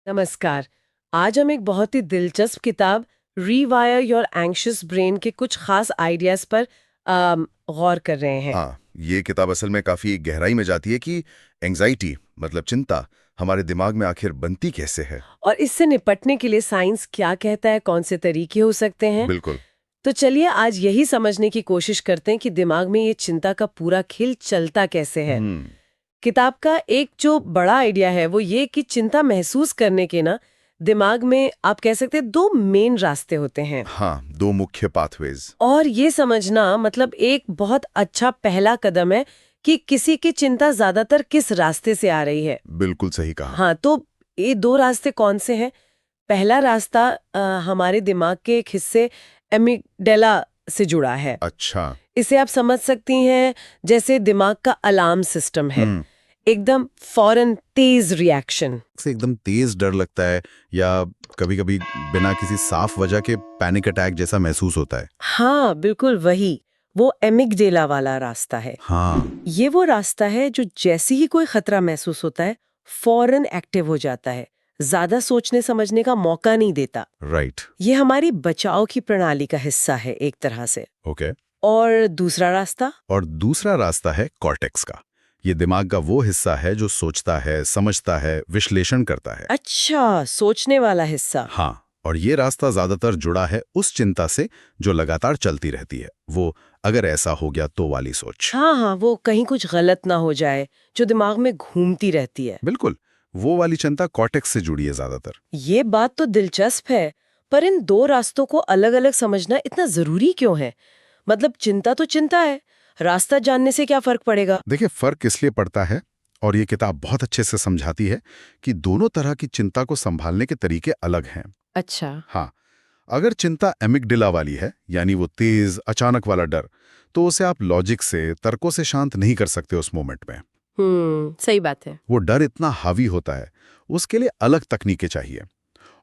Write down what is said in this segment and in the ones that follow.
नमस्कार। आज हम एक बहुत ही दिलचस्प किताब रीवायर योर एंग्शियस ब्रेन के कुछ खास आइडियाज पर गौर कर रहे हैं। हाँ, ये किताब असल में काफी गहराई में जाती है कि एंजाइटी मतलब चिंता हमारे दिमाग में आखिर बनती कैसे है। और इससे निपटने के लिए साइंस क्या कहता है, कौन से तरीके हो सकते हैं। बिल्कुल। तो चलिए आज यही समझने की कोशिश करते हैं कि दिमाग में ये चिंता का पूरा खेल चलता कैसे है। हम्म। किताब का एक जो बड़ा आइडिया है वो ये कि चिंता महसूस करने के ना दिमाग में आप कह सकते हैं दो मेन रास्ते होते हैं। हाँ, दो मुख्य पाथवेज। और ये समझना मतलब एक बहुत अच्छा पहला कदम है कि किसी की चिंता ज्यादातर किस रास्ते से आ रही है। बिल्कुल सही कहा। हाँ, तो ये दो रास्ते कौन से हैं? पहला रास्ता हमारे दिमाग के एक हिस्से एमिगडाला से जुड़ा है। अच्छा। इसे आप समझ सकती हैं जैसे दिमाग का अलार्म सिस्टम है। हम्म। एकदम फौरन तेज रिएक्शन। से एकदम तेज डर लगता है या कभी-कभी बिना किसी साफ वजह के पैनिक अटैक जैसा महसूस होता है। हाँ, बिल्कुल वही। वो एमिगडाला वाला रास्ता है। हाँ। ये वो रास्ता है जो जैसे ही कोई खतरा महसूस होता है फौरन एक्टिव हो जाता है, ज्यादा सोचने समझने का मौका नहीं देता। राइट। ये हमारी बचाव की प्रणाली का हिस्सा है एक तरह से। ओके। और दूसरा रास्ता? और दूसरा रास्ता है कॉर्टेक्स का। ये दिमाग का वो हिस्सा है जो सोचता है, समझता है, विश्लेषण करता है। अच्छा, सोचने वाला हिस्सा। हाँ, और ये रास्ता ज्यादातर जुड़ा है उस चिंता से जो लगातार चलती रहती है। वो अगर ऐसा हो गया तो वाली सोच। हाँ हाँ, वो कहीं कुछ गलत ना हो जाए, जो दिमाग में घूमती रहती है। बिल्कुल, वो वाली चिंता कॉर्टेक्स से जुड़ी है ज्यादातर। ये बात तो दिलचस्प है, पर इन दो रास्तों को अलग-अलग समझना इतना जरूरी क्यों है? मतलब चिंता तो चिंता है, रास्ता जानने से क्या फर्क पड़ेगा? देखिए, फर्क इसलिए पड़ता है, और ये किताब बहुत अच्छे से समझाती है कि दोनों तरह की चिंता को संभालने के तरीके अलग हैं। अच्छा। हाँ, अगर चिंता एमिगडाला वाली है, यानी वो तेज अचानक वाला डर, तो उसे आप लॉजिक से, तर्कों से शांत नहीं कर सकते उस मोमेंट में। सही बात है। वो डर इतना हावी होता है, उसके लिए अलग तकनीकें चाहिए।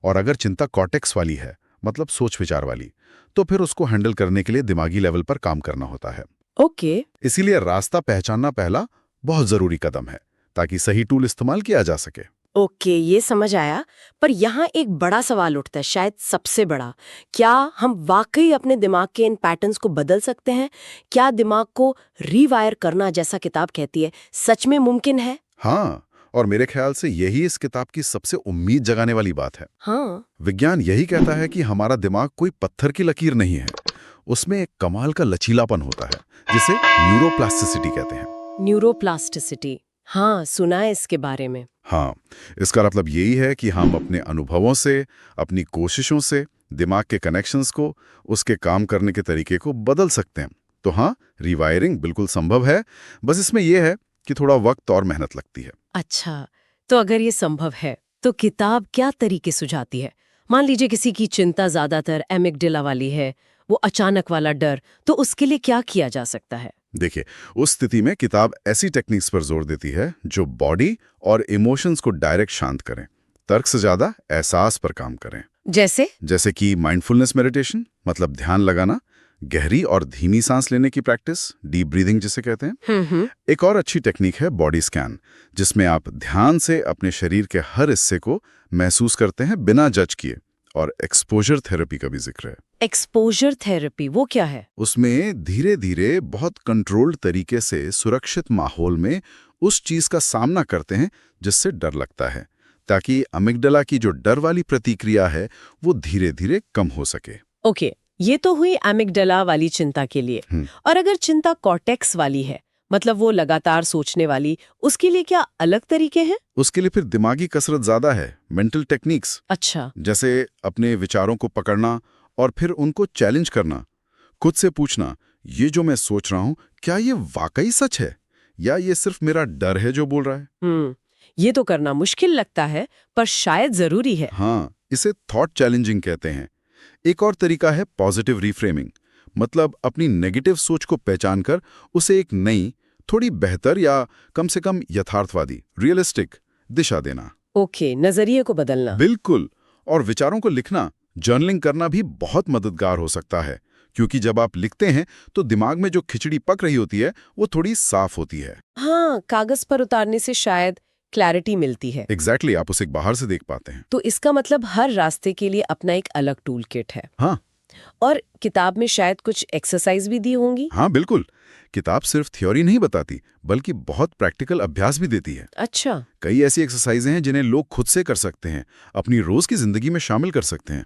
और अगर चिंता कॉर्टेक्स वाली है, मतलब सोच विचार वाली, तो फिर उसको हैंडल करने के लिए दिमागी लेवल पर काम करना होता है। ओके। इसीलिए रास्ता पहचानना पहला बहुत जरूरी कदम है, ताकि सही टूल इस्तेमाल किया जा सके। ओके, ये समझ आया। पर यहाँ एक बड़ा सवाल उठता है, शायद सबसे बड़ा। क्या हम वाकई अपने दिमाग के इन पैटर्न्स को बदल सकते हैं? क्या दिमाग को रीवायर करना, जैसा किताब कहती है, सच में मुमकिन है? हाँ, और मेरे ख्याल से यही इस किताब की सबसे उम्मीद जगाने वाली बात है। हाँ। विज्ञान यही कहता है कि हमारा दिमाग कोई पत्थर की लकीर नहीं है, उसमें एक कमाल का लचीलापन होता है, जिसे न्यूरोप्लास्टिसिटी कहते हैं। न्यूरोप्लास्टिसिटी। हाँ, सुना है इसके बारे में। हाँ, इसका मतलब यही है कि हम अपने अनुभवों से, अपनी कोशिशों से दिमाग के कनेक्शंस को, उसके काम करने के तरीके को बदल सकते हैं। तो हाँ, रिवायरिंग बिल्कुल संभव है, बस इसमें यह है कि थोड़ा वक्त और मेहनत लगती है। अच्छा, तो अगर ये संभव है, तो किताब क्या तरीके सुझाती है? मान लीजिए किसी की चिंता ज्यादातर एमिगडाला वाली है, वो अचानक वाला डर, तो उसके लिए क्या किया जा सकता है? देखिए, उस स्थिति में किताब ऐसी टेक्निक्स पर जोर देती है जो बॉडी और इमोशंस को डायरेक्ट शांत करें, तर्क से ज्यादा एहसास पर काम करें। जैसे? जैसे कि माइंडफुलनेस मेडिटेशन, मतलब ध्यान लगाना, गहरी और धीमी सांस लेने की प्रैक्टिस, डीप ब्रीदिंग जिसे कहते हैं। हम्म। एक और अच्छी टेक्निक है बॉडी स्कैन, जिसमें आप ध्यान से अपने शरीर के हर हिस्से को महसूस करते हैं बिना जज किए। और एक्सपोजर थेरेपी का भी जिक्र है। एक्सपोजर थेरेपी वो क्या है? उसमें धीरे धीरे बहुत कंट्रोल्ड तरीके से सुरक्षित माहौल में उस चीज का सामना करते हैं जिससे डर लगता है, ताकि अमिगडाला की जो डर वाली प्रतिक्रिया है वो धीरे धीरे कम हो सके। ओके, ये तो हुई एमिगडाला वाली चिंता के लिए। और अगर चिंता कॉर्टेक्स वाली है, मतलब वो लगातार सोचने वाली, उसके लिए क्या अलग तरीके हैं? उसके लिए फिर दिमागी कसरत ज्यादा है, मेंटल टेक्निक्स। अच्छा। जैसे अपने विचारों को पकड़ना और फिर उनको चैलेंज करना, खुद से पूछना, ये जो मैं सोच रहा हूं क्या ये वाकई सच है, या ये सिर्फ मेरा डर है जो बोल रहा है। ये तो करना मुश्किल लगता है, पर शायद जरूरी है। हाँ, इसे थॉट चैलेंजिंग कहते हैं। एक और तरीका है पॉजिटिव रिफ्रेमिंग, मतलब अपनी नेगेटिव सोच को पहचान कर उसे एक नई, थोड़ी बेहतर या कम से कम यथार्थवादी, रियलिस्टिक दिशा देना। ओके, नजरिए को बदलना। बिल्कुल। और विचारों को लिखना, जर्नलिंग करना भी बहुत मददगार हो सकता है, क्योंकि जब आप लिखते हैं तो दिमाग में जो खिचड़ी पक रही होती है वो थोड़ी साफ होती है। हाँ, कागज पर उतारने से शायद क्लैरिटी मिलती है। एग्जैक्टली आप उसे बाहर से देख पाते हैं। तो इसका मतलब हर रास्ते के लिए अपना एक अलग टूल किट है। हाँ और किताब में शायद कुछ एक्सरसाइज भी दी होंगी। हाँ बिल्कुल। किताब सिर्फ थ्योरी नहीं बताती बल्कि बहुत प्रैक्टिकल अभ्यास भी देती है। अच्छा। कई ऐसी एक्सरसाइजें हैं जिन्हें लोग खुद से कर सकते हैं, अपनी रोज की जिंदगी में शामिल कर सकते हैं।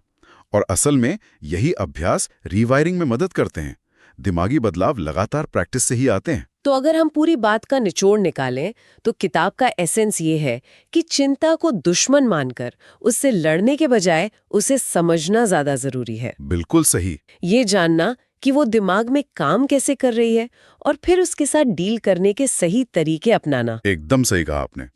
और असल में यही अभ्यास रीवायरिंग में मदद करते हैं। दिमागी बदलाव लगातार प्रैक्टिस से ही आते हैं। तो अगर हम पूरी बात का निचोड़ निकालें तो किताब का एसेंस ये है कि चिंता को दुश्मन मानकर उससे लड़ने के बजाय उसे समझना ज्यादा जरूरी है। बिल्कुल सही। ये जानना कि वो दिमाग में काम कैसे कर रही है और फिर उसके साथ डील करने के सही तरीके अपनाना। एकदम सही कहा आपने।